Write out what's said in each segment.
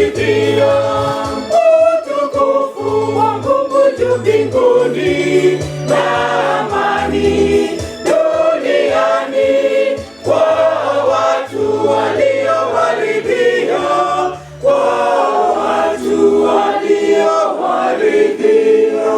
waliowaridhia. Utukufu wa Mungu juu mbinguni na amani duniani kwa watu waliowaridhia, kwa watu waliowaridhia.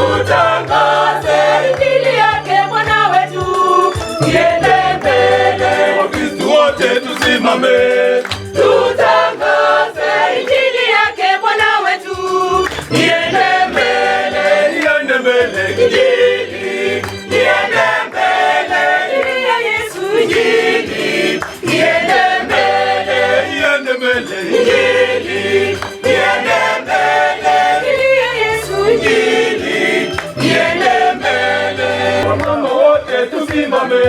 Tutangaze Injili yake Bwana wetu, iende mbele. Wakristo wote tusimame, tutangaze Injili yake Bwana wetu, iende mbele. iende mbele Injili, Iende mbele, Injili ya Yesu, Injili iende mbele. iende mbele Injili iende mbele, Injili ya Yesu, Injili iende mbele. Wamama wote tusimame,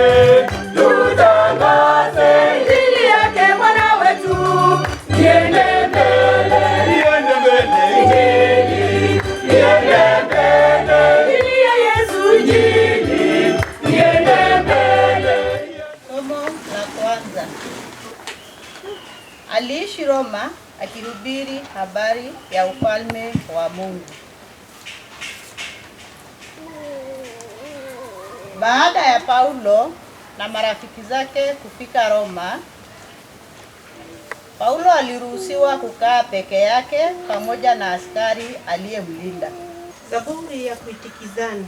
tutangaze Injili yake Bwana wetu, iende mbele. iende mbele Injili iende mbele, Injili ya Yesu, Injili iende mbele. Somo la kwanza. Aliishi Roma akihubiri habari ya ufalme wa Mungu. Baada ya Paulo na marafiki zake kufika Roma, Paulo aliruhusiwa kukaa peke yake pamoja na askari aliyemlinda. Zaburi ya kuitikizana.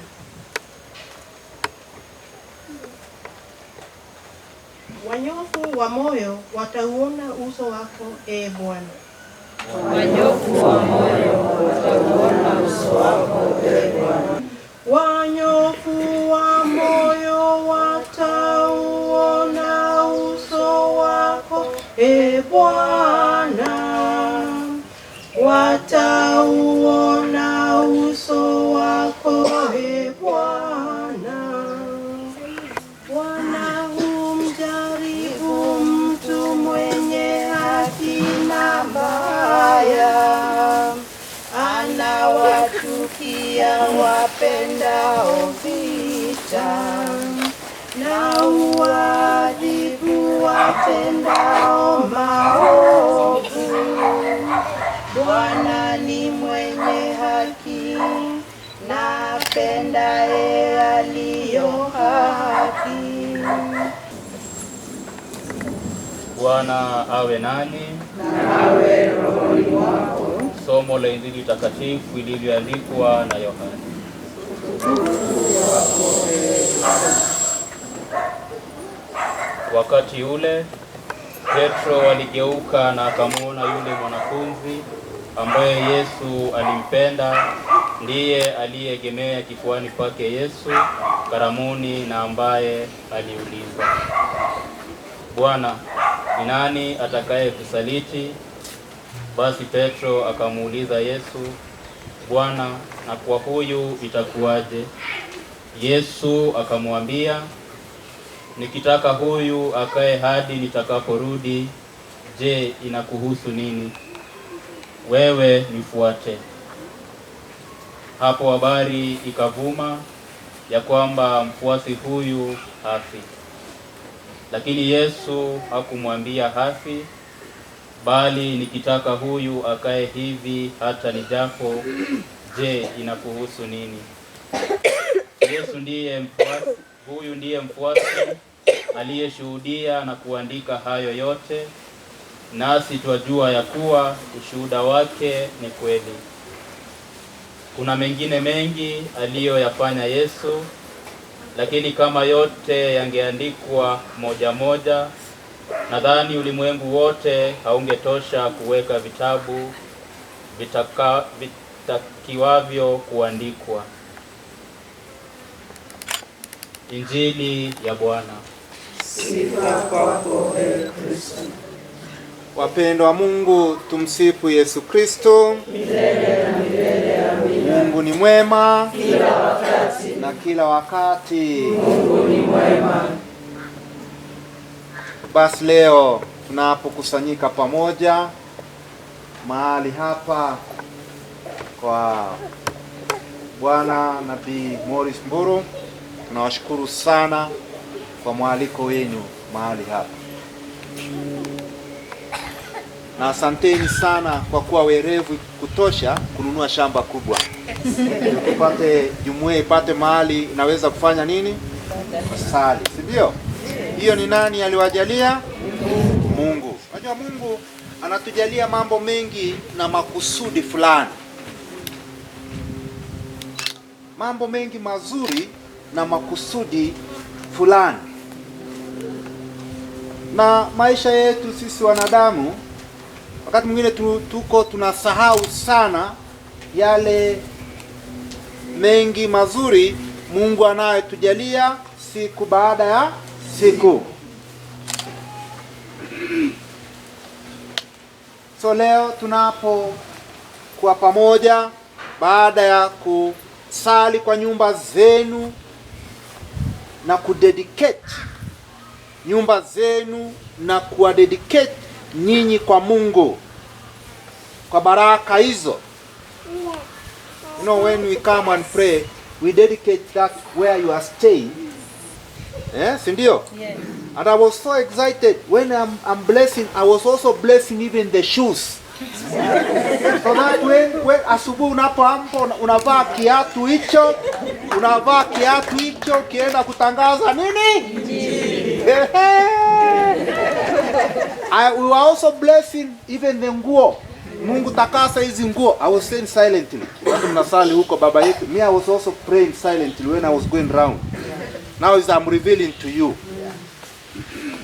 Wanyofu wa moyo watauona uso wako, Ee Bwana. Wanyofu wa moyo watauona uso wako, Ee Bwana. Wanyofu wa moyo watauona uso wako, Ee Bwana. Watauona uso wako, Ee Bwana. Bwana humjaribu mtu mwenye haki na mbaya, anawachukia wapendao vita, na uadhibu watendao maovu. Bwana ni mwenye haki, na apendaye aliyo haki. Bwana awe nani? Na awe rohoni mwako. Somo la Injili takatifu ilivyoandikwa na Yohana. Wakati ule Petro aligeuka na akamwona yule mwanafunzi ambaye Yesu alimpenda, ndiye aliyeegemea kifuani pake Yesu karamuni, na ambaye aliuliza, Bwana, ni nani atakaye kusaliti? Basi Petro akamuuliza Yesu, Bwana, na kwa huyu itakuwaje? Yesu akamwambia, nikitaka huyu akae hadi nitakaporudi, je, inakuhusu nini? Wewe nifuate. Hapo habari ikavuma ya kwamba mfuasi huyu hafi. Lakini Yesu hakumwambia hafi, bali nikitaka huyu akae hivi hata nijapo, je, inakuhusu nini? Yesu ndiye mfuasi, huyu ndiye mfuasi aliyeshuhudia na kuandika hayo yote, nasi twajua ya kuwa ushuhuda wake ni kweli. Kuna mengine mengi aliyoyafanya Yesu, lakini kama yote yangeandikwa moja moja, nadhani ulimwengu wote haungetosha kuweka vitabu vitakiwavyo kuandikwa. Injili ya Bwana. Sifa kwako, Ee Kristo. Wapendwa wa Mungu, tumsifu Yesu Kristo. Milele na milele. Amina. Mungu ni mwema kila wakati, na kila wakati. Mungu ni mwema. Basi leo tunapokusanyika pamoja mahali hapa kwa Bwana Nabii Morris Mburu. Tunawashukuru sana kwa mwaliko wenu mahali hapa. Na asanteni sana kwa kuwa werevu kutosha kununua shamba kubwa. Tupate jumuiya ipate mahali inaweza kufanya nini? Kusali, si ndio? Hiyo ni nani aliwajalia? Mungu. Unajua Mungu anatujalia mambo mengi na makusudi fulani. Mambo mengi mazuri na makusudi fulani. Na maisha yetu sisi wanadamu wakati mwingine tunasahau sana yale mengi mazuri Mungu anayetujalia siku baada ya siku. So leo tunapokuwa pamoja baada ya kusali kwa nyumba zenu na kudedicate nyumba zenu na kuwadedicate nyinyi kwa Mungu kwa baraka hizo. You know, when we come and pray, we dedicate that where you are staying. Yes, ndio? Yes. And I was so excited when I'm blessing, I was also blessing even the shoes. So that when asubuhi unapoamka unavaa kiatu hicho, ukienda kutangaza nini? We were also blessing even the nguo. Mungu takasa hizi nguo. I was saying silently. Watu mnasali huko baba yetu. Me, I was also praying silently when I was going round. Now as I'm revealing to you.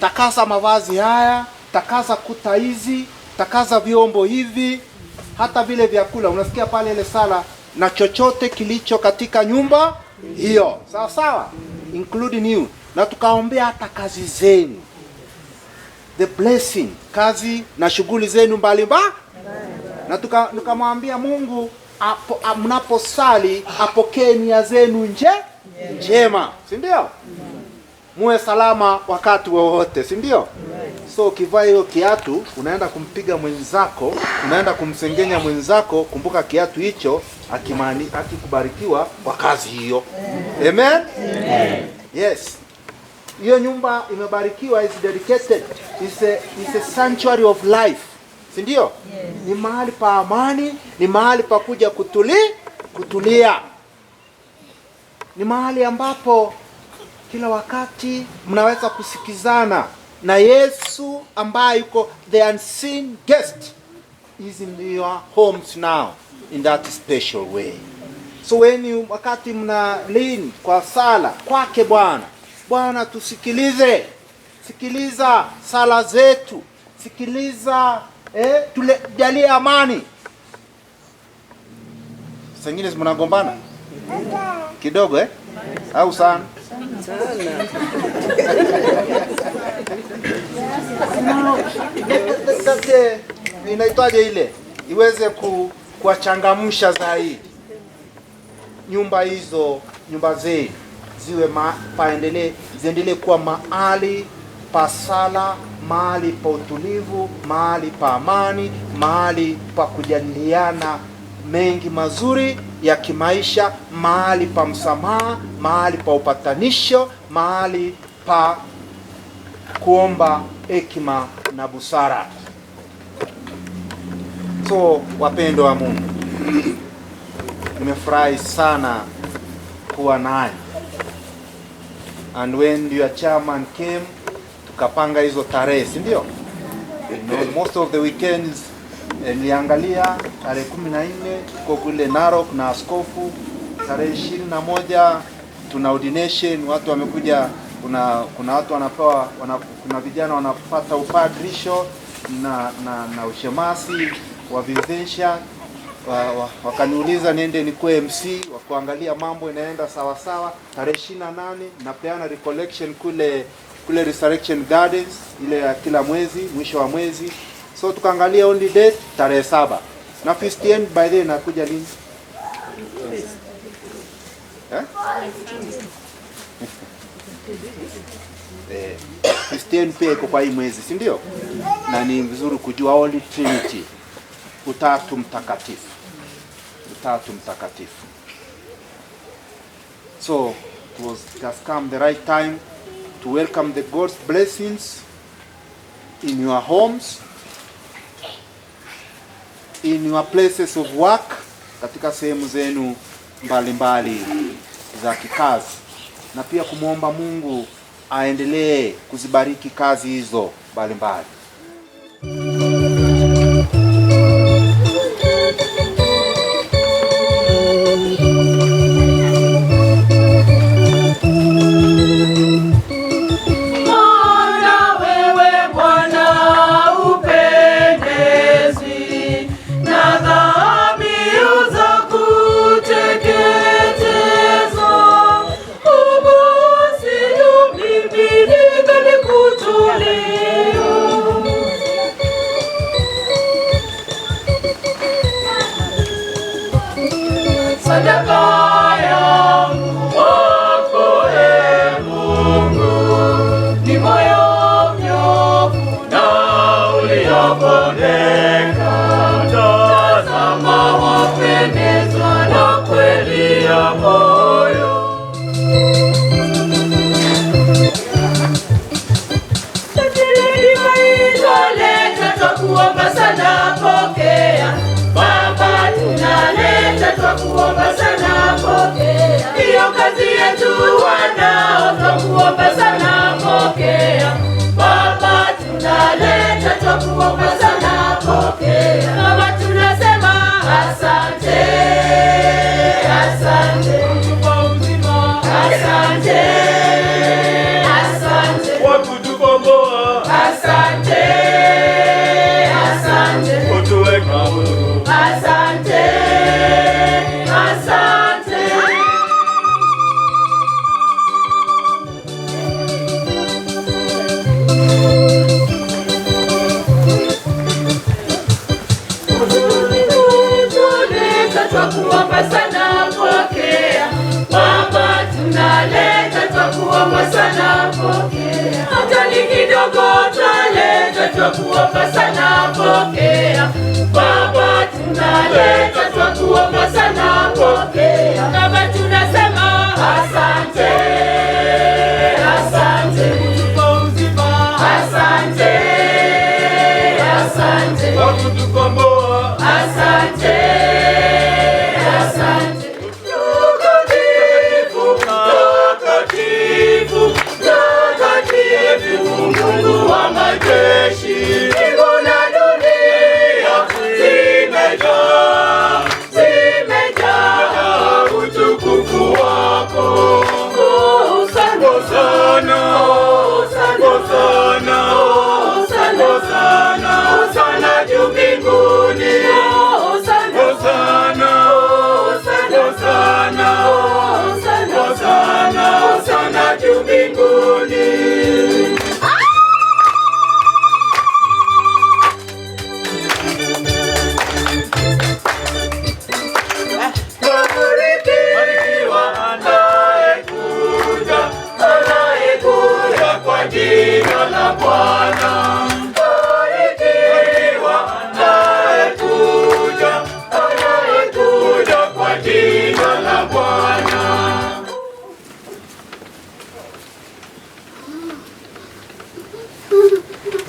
Takasa mavazi haya, takasa kuta hizi, takasa vyombo hivi, hata vile vyakula. Unasikia pale ile sala, na chochote kilicho katika nyumba hiyo. Sawa sawa? Including you. Na tukaombea hata kazi zenu. The blessing, kazi na shughuli zenu mbalimbali. Na tukamwambia Mungu mnaposali apokee nia zenu njema, si ndio? Muwe salama wakati wowote, si ndio? So ukivaa hiyo kiatu unaenda kumpiga mwenzako, unaenda kumsengenya mwenzako, kumbuka kiatu hicho akikubarikiwa kwa kazi hiyo. Amen? Amen. Yes. Hiyo nyumba imebarikiwa, is dedicated, is a sanctuary of life. Si ndio? Yes. Ni mahali pa amani, ni mahali pa kuja kutulia. Ni mahali ambapo kila wakati mnaweza kusikizana na Yesu ambaye yuko the unseen guest is in your homes now in that special way. So wakati mna lean kwa sala kwake Bwana tusikilize. Sikiliza sala zetu. Sikiliza tujalie amani. Sengine mnagombana kidogo au sana? Sasa inaitwaje ile iweze kuwachangamsha zaidi. Nyumba zenu ziendelee kuwa mahali pa sala, mahali pa utulivu, mahali pa amani, mahali pa kujadiliana mengi mazuri ya kimaisha, mahali pa msamaha, mahali pa upatanisho, mahali pa kuomba hekima na busara. So wapendwa wa Mungu, nimefurahi sana kuwa naye. And when your chairman came, tukapanga hizo tarehe, si ndio? Most of the weekends niliangalia tarehe 14 tuko kule Narok na askofu, tarehe 21 tuna ordination, watu wamekuja, kuna watu wanapewa, kuna vijana wanapata upadrisho na ushemasi wa Vincent. Wakaniuliza niende nikuwe MC wa kuangalia mambo inaenda sawa sawa. Tarehe 28 napeana recollection kule Resurrection Gardens ile ya kila mwezi, mwisho wa mwezi. So tukaangalia only date tarehe 7. Na Christian by then nakuja lini? Christian pia iko kwa hii mwezi, si ndio? Na ni vizuri kujua Holy Trinity, Utatu Mtakatifu. Utatu Mtakatifu. So it has come the right time to welcome the God's blessings in your homes, in your places of work, katika sehemu zenu mbalimbali za kikazi, na pia kumwomba Mungu aendelee kuzibariki kazi hizo mbalimbali. Twakuomba sana pokea, Baba tunaleta, twakuomba sana pokea, Baba tunasema asante, asante, kutupa uzima, asante, asante, kwa kutukomboa, asante, asante. Takatifu, takatifu, Mungu wa majeshi, mbingu na dunia zimejaa, zimejaa utukufu wako. Hosana, hosana, hosana, hosana, hosana juu mbinguni, hosana, hosana, hosana, hosana, hosana juu mbinguni.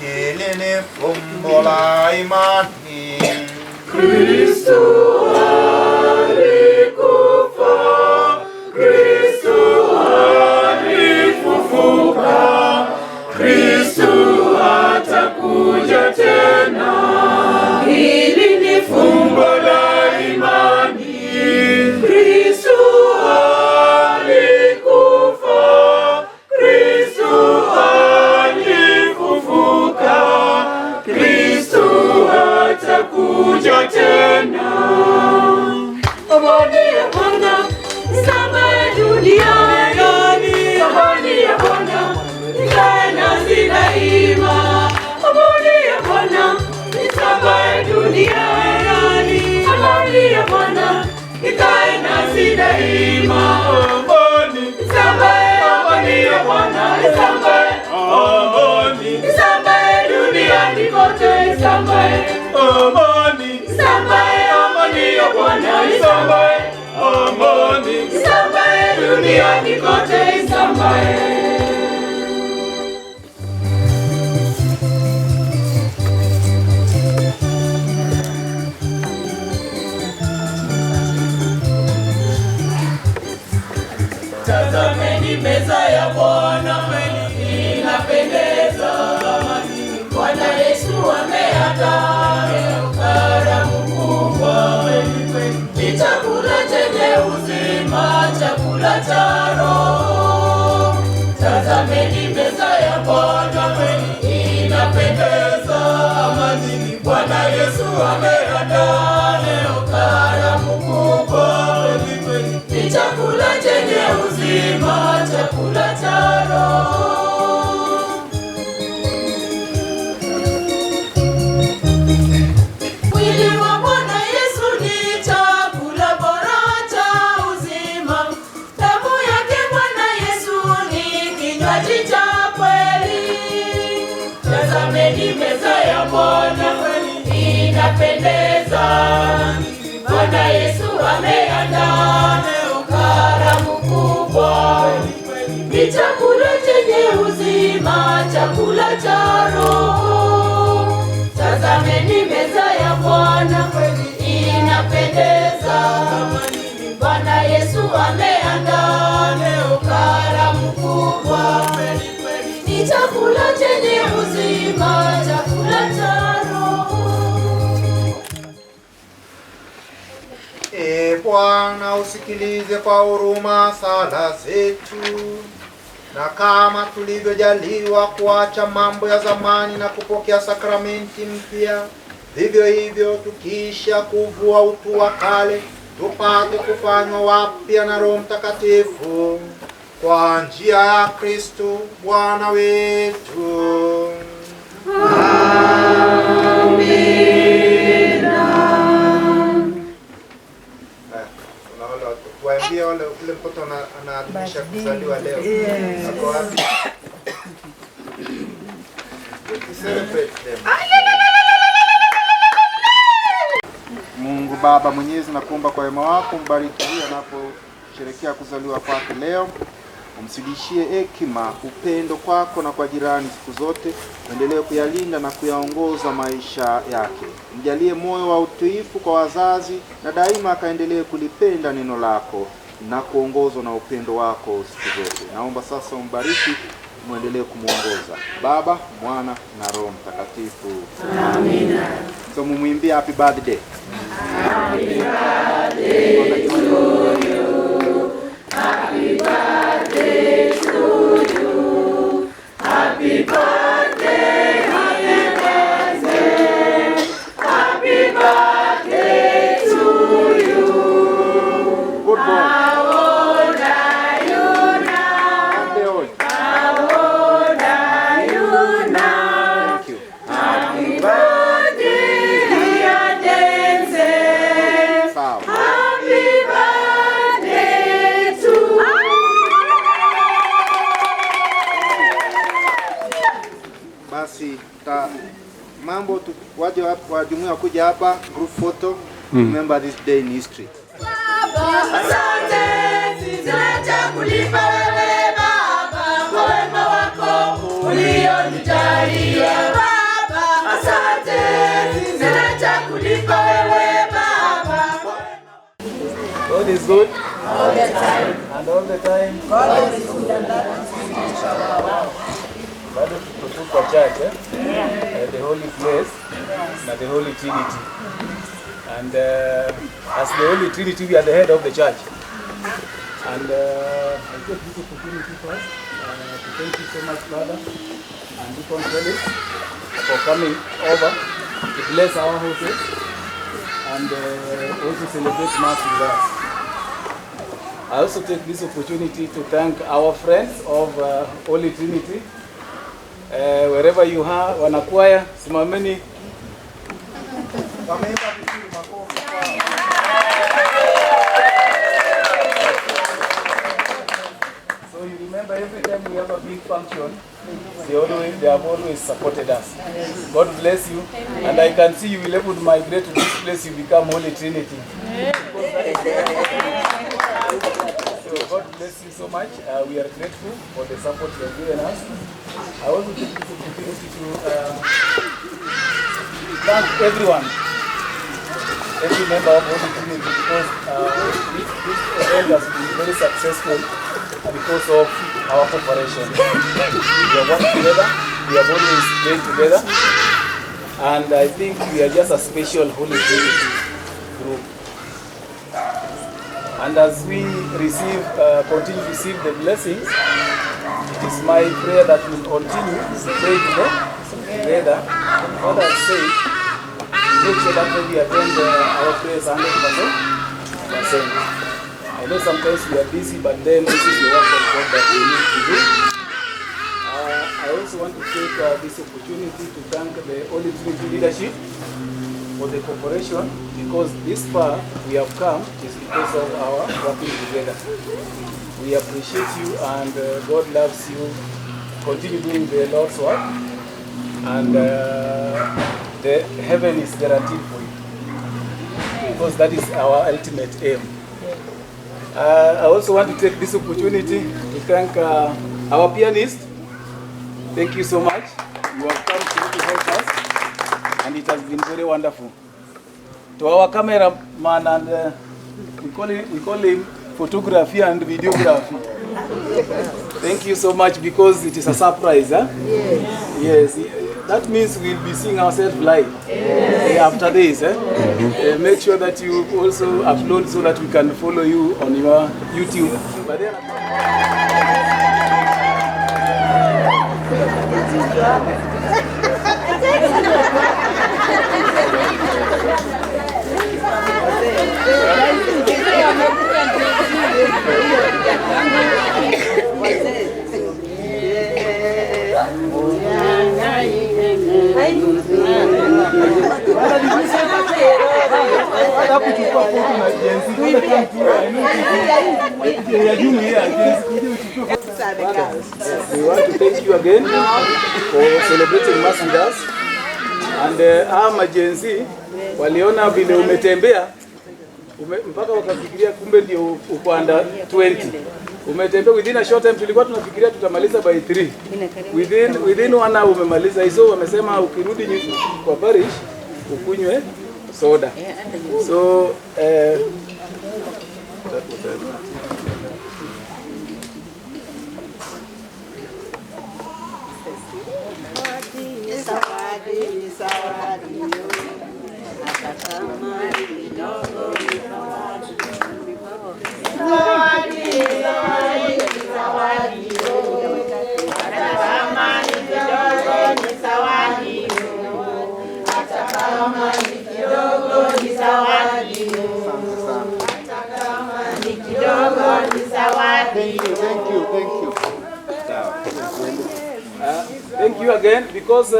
Hili ni fumbo la imani. Kristo alikufa, Kristo alifufuka, Kristo atakuja tena. Hili ni fumbo la imani. Kristo alikufa, Kristo alifufuka, Kristo atakuja tena. Amani ya Bwana isambae duniani, amani ya Bwana ikae nasi daima. Amani ya Bwana isambae duniani, amani ya Bwana ikae nasi daima. amani, Isambae, amani ya Bwana isambae, amani, isambae duniani kote, isambae, amani, isambae, amani ya Bwana isambae. duniani kote isambae. Tazameni meza ya Bwana kweli inapendeza. Bwana Yesu ameandaa karamu kubwa. Ni chakula chenye uzima, chakula cha roho. Tazameni meza ya Bwana kweli inapendeza. Bwana Yesu ameandaa karamu kubwa. Ni chakula chenye uzima, chakula cha roho. Mwili wa Bwana Yesu ni chakula bora cha uzima. Damu yake Bwana Yesu ni kinywaji cha kweli. Tazameni meza ya Bwana kweli inapendeza. Bwana Yesu ameandaa karamu kubwa. Ni chakula chenye uzima, chakula cha roho. Tazameni meza ya Bwana kweli inapendeza. Bwana Yesu ameandaa karamu kubwa. Ni chakula chenye uzima, chakula cha roho. Bwana usikilize kwa huruma sala zetu, na kama tulivyojaliwa kuacha mambo ya zamani na kupokea sakramenti mpya, vivyo hivyo tukiisha kuvua utu wa kale, tupate kufanywa wapya na Roho Mtakatifu kwa njia ya Kristo Bwana wetu. Waambie wale ule mtoto anaadhimisha kuzaliwa leo. Ako wapi? Celebrate them. Mungu Baba Mwenyezi, nakuomba kwa wema wako mbariki anaposherehekea kuzaliwa kwake leo. Umzidishie hekima, upendo kwako na kwa jirani siku zote. Endelee kuyalinda na kuyaongoza maisha yake. Mjalie moyo wa utiifu kwa wazazi na daima akaendelee kulipenda neno lako na kuongozwa na upendo wako siku zote. Naomba sasa umbariki, muendelee kumuongoza Baba, Mwana na Roho Mtakatifu. Amina. So mumuimbie happy birthday. Happy birthday to you. Happy birthday to you. Happy birthday, happy birthday. Happy birthday to you. Good boy. How old are you now? How old are you now? Thank you. Happy birthday, dear Denzel. Happy birthday to you. Basi mambo waje wa jumuiya kuja hapa group photo. Remember this day in history. Asante, sina kulipa wewe Baba kwa wema wako ulionijalia Baba. Asante, sina kulipa wewe Baba. God is good all the time, and all the time God is good and that is bado tuko kwa church, the holy place na the Holy Trinity. And as the Holy Trinity, we are the head of the church. And I take this opportunity first to thank you so much, Father and Deacon Felix, for coming over to bless our houses and also celebrate Mass with us. I also take this opportunity to thank our friends of Holy Trinity. Wherever you are, wanakwaya, simameni. So you remember every time we have a big function, they have always supported us. God bless you. And I can see you will able to migrate to this place, you become Holy Trinity. So God bless you so much. We are grateful for the support you have given us. I also take this opportunity to thank everyone, every member of the community, because this event has been very successful because of our cooperation. We have worked together, we have always played together, and I think we are just a special Holy Trinity group. And as we receive, continue to receive the blessings, it is my prayer that we will continue to pray together. Father has said, make sure that we attend our prayers 100%. I know sometimes we are busy, but then this is the work of God that we need to do. I also want to take this opportunity to thank the Holy Trinity leadership for the cooperation, because this far we have come is because of our working together. We appreciate you, and God loves you. Continue doing the Lord's work, and the heaven is guaranteed for you, because that is our ultimate aim. I also want to take this opportunity to thank our pianist. Thank you so much. You have come to help us, and it has been very wonderful. To our cameraman, and we call him photography and videography. Thank you so much, because it is a surprise. Huh? Yes. That means we'll be seeing ourselves live after this. Make sure that you also upload so that we can follow you on your YouTube. But then, we want to thank you again for celebrating Mass with us. And majenzi waliona vile umetembea mpaka wakafikiria kumbe ndio uko under 20. Umetembea within a short time, tulikuwa tunafikiria tutamaliza by 3. Within 1 hour umemaliza hizo. Wamesema ukirudi kwa parish ukunywe soda. So thank you again, because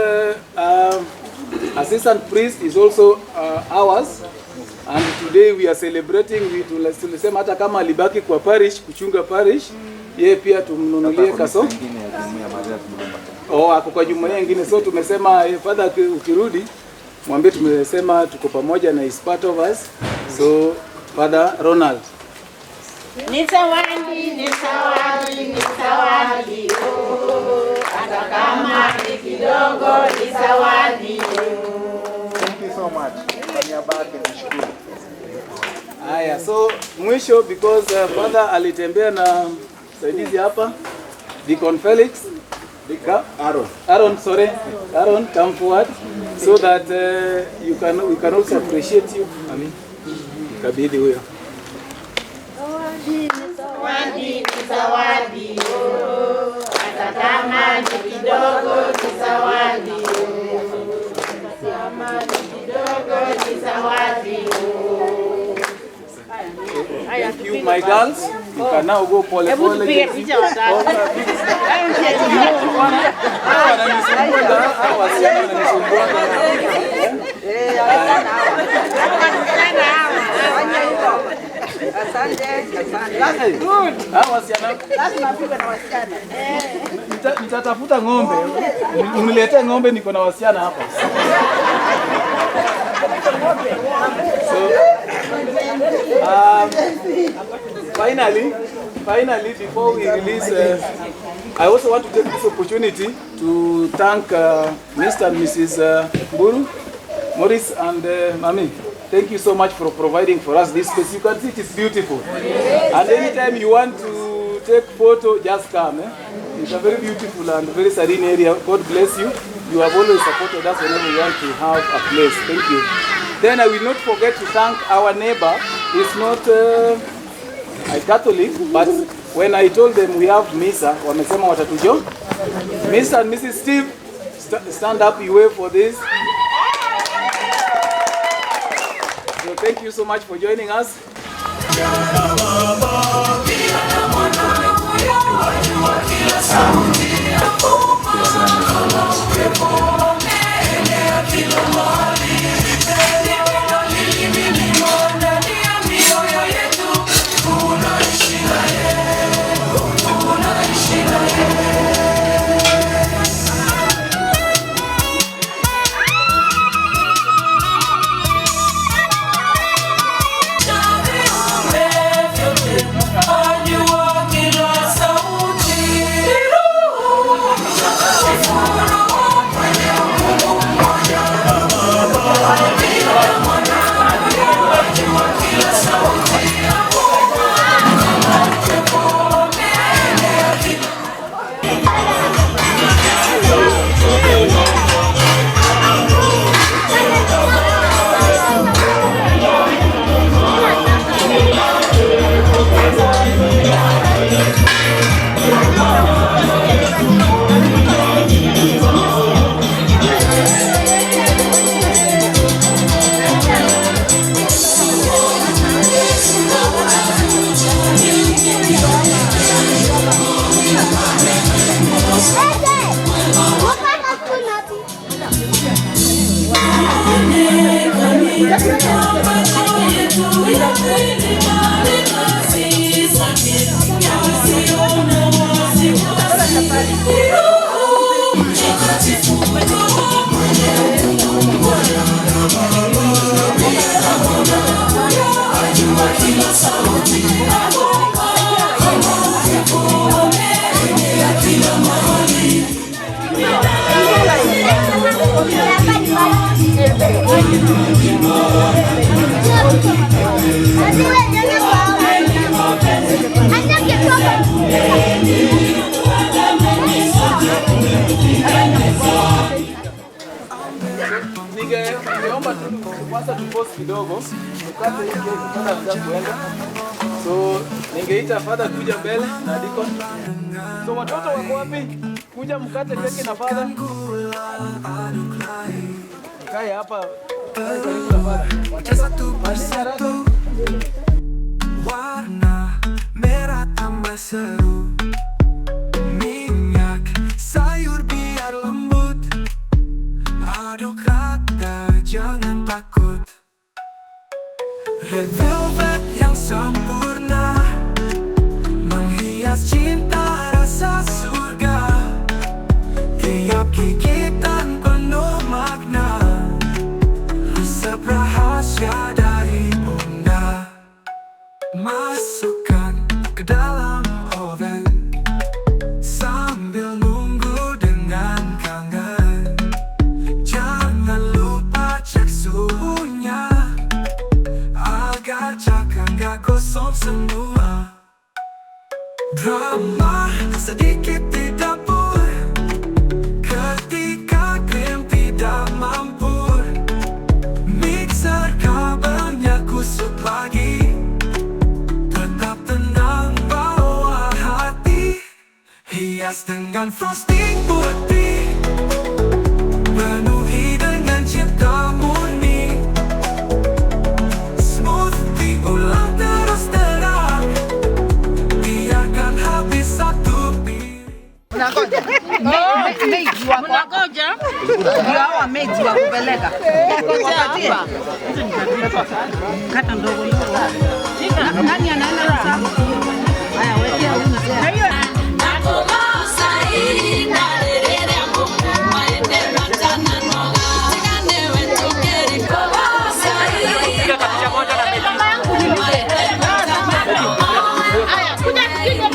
assistant priest is also ours, and today we are celebrating. Tulisema hata kama alibaki kwa parish kuchunga parish, yeye pia tumnunulie kaso. Ako kwa jumuiya nyingine, so tumesema father ukirudi mwambie tumesema tuko pamoja na is part of us. So Father Ronald, ni zawadi hata kama ni kidogo, ni zawadi. Thank you so much. Kwa niaba yake nishukuru. Haya, so mwisho, because father alitembea na saidizi hapa, Deacon Felix, Aaron, come forward so that we can also appreciate you. Kabidhi huyo. Zawadi, hata kama ni kidogo, ni zawadi. Kama ni kidogo, ni zawadi. Thank you, my girls. You can now go pole. Nitatafuta ng'ombe. Uniletee ng'ombe, niko na wasichana hapa. So, finally, before we release, I also want to take this opportunity to thank Mr. and Mrs. Buru, Morris, and Mami. Thank you so much for providing for us this space. You can see it is beautiful. And anytime you want to take photo, just come. It's a very beautiful and very serene area. God bless you. You have always supported us whenever we want to have a place. Thank you. Then I will not forget to thank our neighbor. He's not a Catholic, but when I told them we have Misa, wamesema watatujo. Mr. and Mrs. Steve, stand up, you wave for this. So thank you so much for joining us. Ningeomba tu kwanza tupose kidogo tukate hii keki kabla kuenda. So ningeita father kuja mbele na deacon. So watoto wako wapi? Kuja mkate keki na father. Kae hapa. Karibu na father. Warna merah tambah seru, minyak sayur biar lembut, aduk rata jangan takut. Red velvet yang sempurna menghias cinta rasa surga, tiap gigitan penuh makna, resep rahasia dari bunda. Masukkan ke dalam oven sambil nunggu dengan kangen. Jangan lupa cek suhunya agar cakang gak gosong semua. Drama sedikit di dapur ketika krim tidak mampu. Mixer kabelnya kusut lagi, tetap tenang bawa hati. Hias dengan frosting putih, penuhi dengan cinta murni. Smoothie ulang terus terang, biarkan habis satu piring. Mnagoja ndio hao wamezi wa kupeleka kata ndogo ndogo. Nani anaenda sasa? Haya, wekea huyu. Haya, kuja kidogo.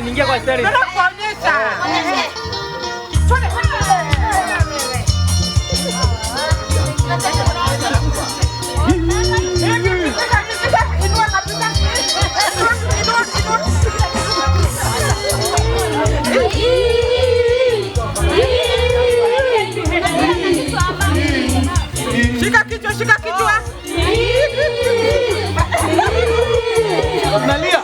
Ningia kwa steli. Nakuonyesha. Shika kichwa, shika kichwa. Nalia.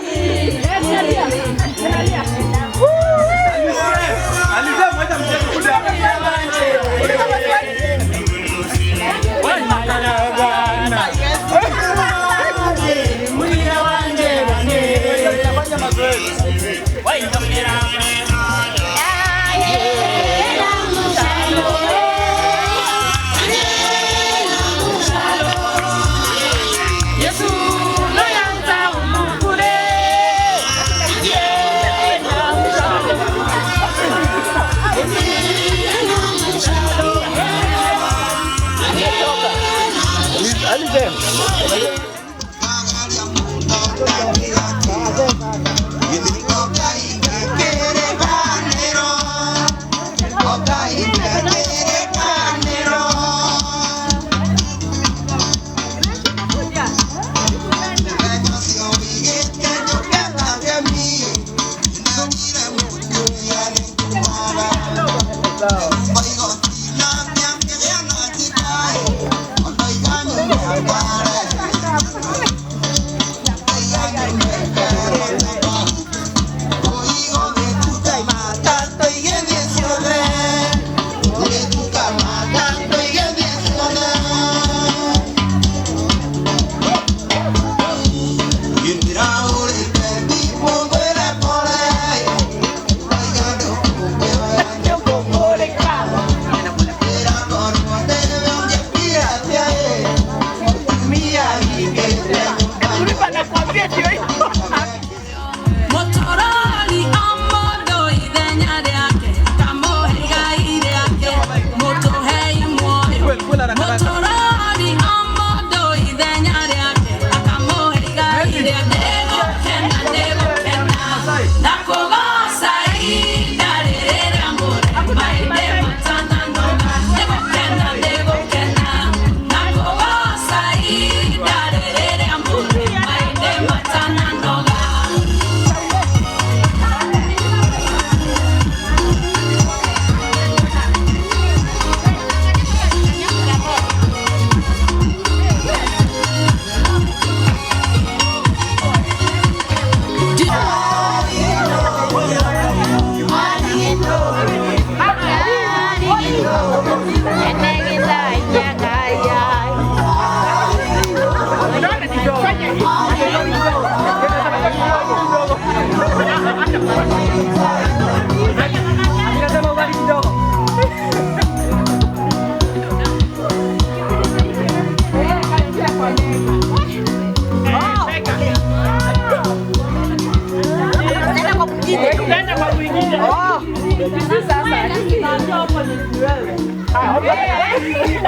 Thank you.